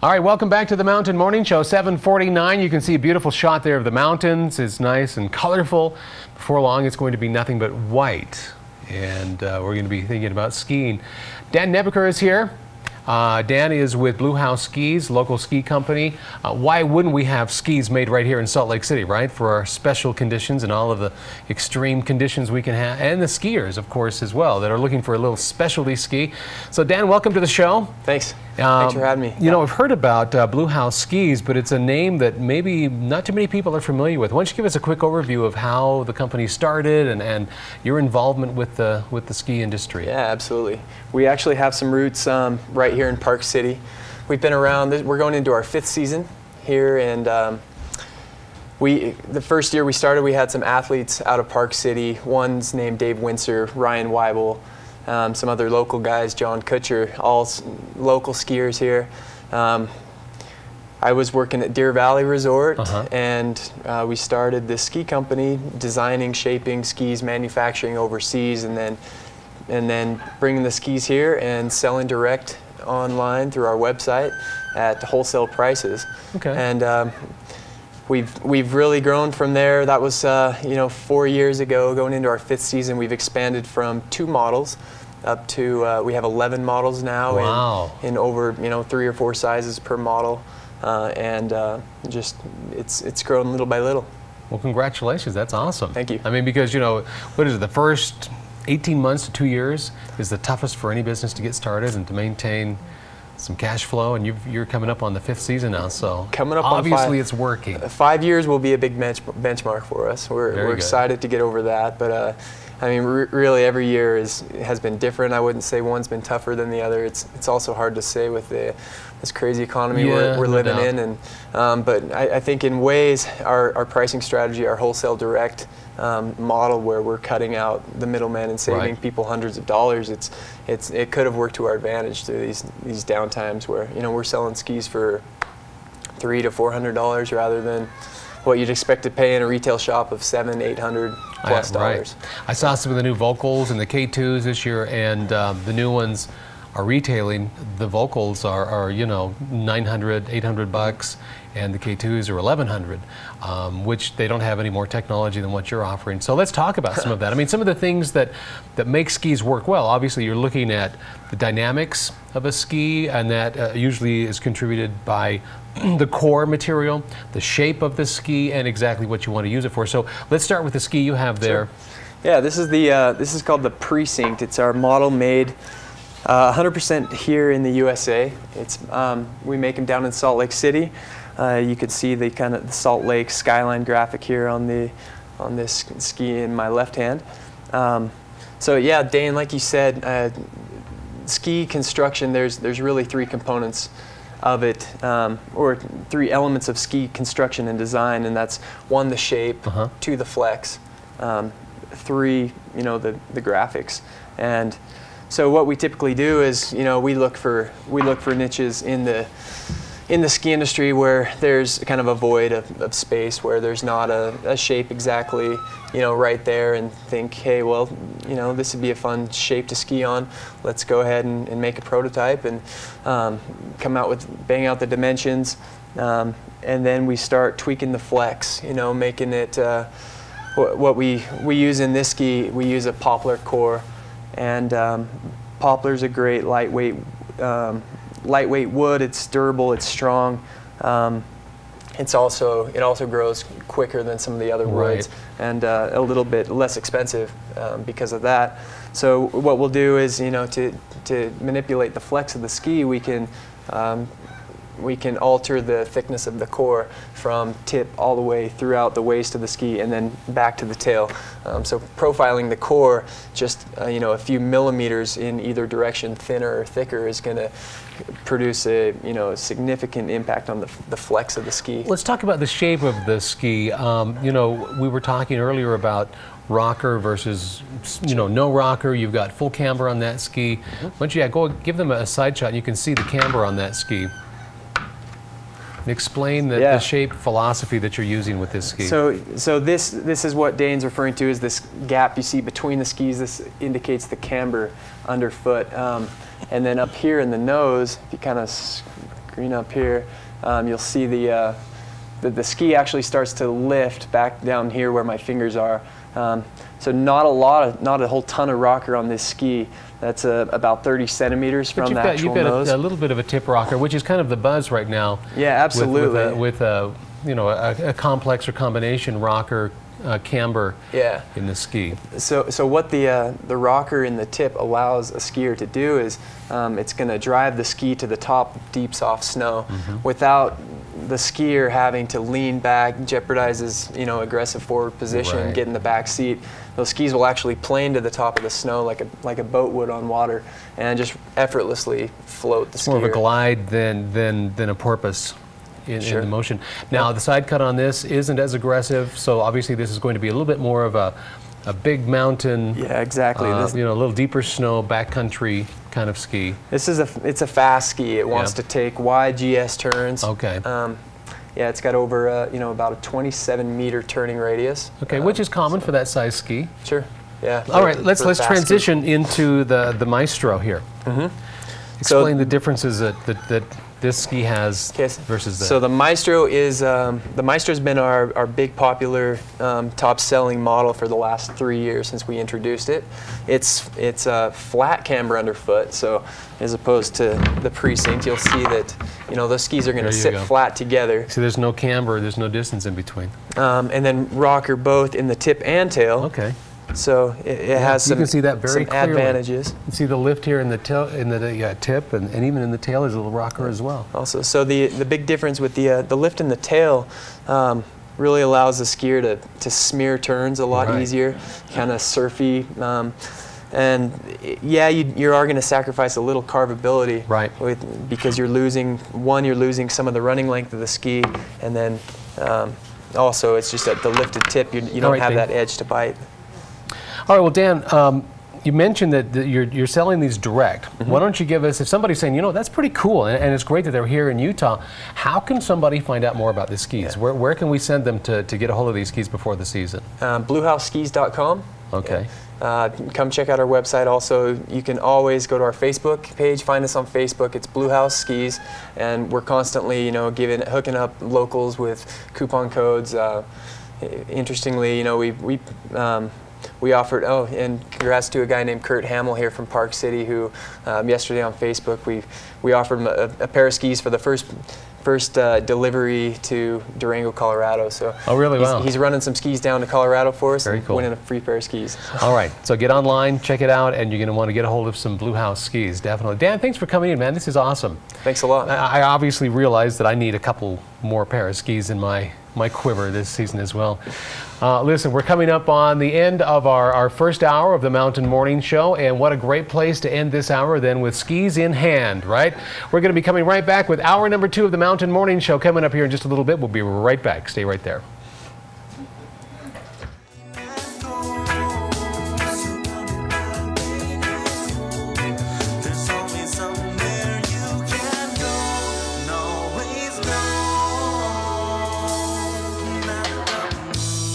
All right, welcome back to the Mountain Morning Show, 7:49. You can see a beautiful shot there of the mountains. It's nice and colorful. Before long, it's going to be nothing but white. And we're going to be thinking about skiing. Dan Nebeker is here. Dan is with Bluehouse Skis, local ski company. Why wouldn't we have skis made right here in Salt Lake City, right? For our special conditions and all of the extreme conditions we can have. And the skiers, of course, as well, that are looking for a little specialty ski. So Dan, welcome to the show. Thanks. Thanks for having me. You know, I've heard about Bluehouse Skis, but it's a name that maybe not too many people are familiar with. Why don't you give us a quick overview of how the company started and your involvement with the ski industry? Yeah, absolutely. We actually have some roots right here in Park City. We've been around, we're going into our 5th season here, and the first year we started, we had some athletes out of Park City. One's named Dave Windsor, Ryan Weibel, some other local guys, John Kutcher, all local skiers here. I was working at Deer Valley Resort, and we started this ski company, designing, shaping skis, manufacturing overseas, and then bringing the skis here and selling direct online through our website at wholesale prices. Okay. And we've really grown from there. That was 4 years ago. Going into our 5th season, we've expanded from 2 models up to we have 11 models now. Wow. in over 3 or 4 sizes per model, just it's grown little by little. Well, congratulations. That's awesome. Thank you. I mean, because what is it, the first 18 months to 2 years is the toughest for any business to get started and to maintain some cash flow, and you're coming up on the 5th season now, so coming up obviously it's working. 5 years will be a big benchmark for us. We're excited to get over that, but I mean, really every year has been different. I wouldn't say one's been tougher than the other. It's also hard to say with this crazy economy we're living in, and but I think in ways our pricing strategy, our wholesale direct model, where we're cutting out the middleman and saving people hundreds of dollars, it could have worked to our advantage through these down times where we're selling skis for $300 to $400 rather than what you'd expect to pay in a retail shop of $700, $800 plus dollars. I saw some of the new Vocals and the K2s this year, and the new ones are retailing. The Vocals are $900, $800, and the K2s are $1,100, which they don't have any more technology than what you're offering. So let's talk about some of that. I mean, some of the things that make skis work well. Obviously, you're looking at the dynamics of a ski, and that usually is contributed by the core material, the shape of the ski, and exactly what you want to use it for. So let's start with the ski you have there. Sure. Yeah, this is called the Precinct. It's our model made 100% here in the USA. We make them down in Salt Lake City. You could see the kind of the Salt Lake skyline graphic here on this ski in my left hand. So yeah, Dane, like you said, ski construction, there's really 3 components of it, or 3 elements of ski construction and design, and that's 1, the shape, 2, the flex, 3, the graphics. And so what we typically do is, we look for niches in the ski industry where there's kind of a void of space, where there's not a shape exactly, right there, and think, hey, well, this would be a fun shape to ski on. Let's go ahead and make a prototype and bang out the dimensions, and then we start tweaking the flex, making it, what we use in this ski, we use a poplar core, and poplar's a great lightweight wood. It's durable, it's strong. It also grows quicker than some of the other woods, and a little bit less expensive because of that. So what we'll do is, to manipulate the flex of the ski, we can alter the thickness of the core from tip all the way throughout the waist of the ski and then back to the tail. So profiling the core just a few millimeters in either direction, thinner or thicker, is going to produce a significant impact on the flex of the ski. Let's talk about the shape of the ski. We were talking earlier about rocker versus no rocker. You've got full camber on that ski. Why don't you go give them a side shot and you can see the camber on that ski. Explain the shape philosophy that you're using with this ski. So this is what Dane's referring to as this gap you see between the skis. This indicates the camber underfoot. And then up here in the nose, if you kind of screen up here, you'll see the ski actually starts to lift back down here where my fingers are. So not a whole ton of rocker on this ski. That's about 30 centimeters from the actual nose. You've got a little bit of a tip rocker, which is kind of the buzz right now. Yeah, absolutely. With a complex or combination rocker camber in the ski. So what the rocker in the tip allows a skier to do is it's going to drive the ski to the top of deep soft snow without the skier having to lean back, jeopardizes aggressive forward position, get in the back seat. Those skis will actually plane to the top of the snow like a boat would on water, and just effortlessly float the skier. It's more of a glide than a porpoise in the motion. Now the side cut on this isn't as aggressive, so obviously this is going to be a little bit more of a big mountain. Yeah, exactly. A little deeper snow, backcountry kind of ski. It's a fast ski. It wants to take wide GS turns. Okay. Yeah, it's got over about a 27-meter turning radius. Okay, which is common for that size ski. Sure. Yeah. All right, let's transition into the Maestro here. Explain the differences that this ski has versus the. So the Maestro is Maestro's been our big popular top selling model for the last 3 years since we introduced it. It's a flat camber underfoot, so as opposed to the Precinct, you'll see that those skis are going to sit flat together. See, there's no camber, there's no distance in between. And then rocker both in the tip and tail. Okay. So it has some, you can see that very clearly. Advantages. You see the lift here in the tip, and even in the tail there's a little rocker as well. Also, so the big difference with the lift in the tail really allows the skier to smear turns a lot easier, kind of surfy. And yeah, you are going to sacrifice a little carvability, because you're losing some of the running length of the ski, and then also it's just at the lifted tip you don't have that edge to bite. All right, well, Dan, you mentioned that you're selling these direct. Why don't you give us, if somebody's saying, that's pretty cool, and it's great that they're here in Utah, how can somebody find out more about the skis? Where can we send them to get a hold of these skis before the season? BluehouseSkis.com. Okay. Come check out our website. Also, you can always go to our Facebook page. Find us on Facebook. It's Bluehouse Skis, and we're constantly, hooking up locals with coupon codes. Interestingly, we offered, and congrats to a guy named Kurt Hamill here from Park City, who yesterday on Facebook we offered him a pair of skis for the first delivery to Durango, Colorado. So he's running some skis down to Colorado for us, and winning a free pair of skis. All right, so get online, check it out, and you're going to want to get a hold of some Bluehouse skis, definitely. Dan, thanks for coming in, man. This is awesome. Thanks a lot. I obviously realize that I need a couple more pair of skis in my quiver this season as well. Listen, we're coming up on the end of our first hour of the Mountain Morning Show, and what a great place to end this hour then with skis in hand, right? We're going to be coming right back with hour number 2 of the Mountain Morning Show coming up here in just a little bit. We'll be right back. Stay right there.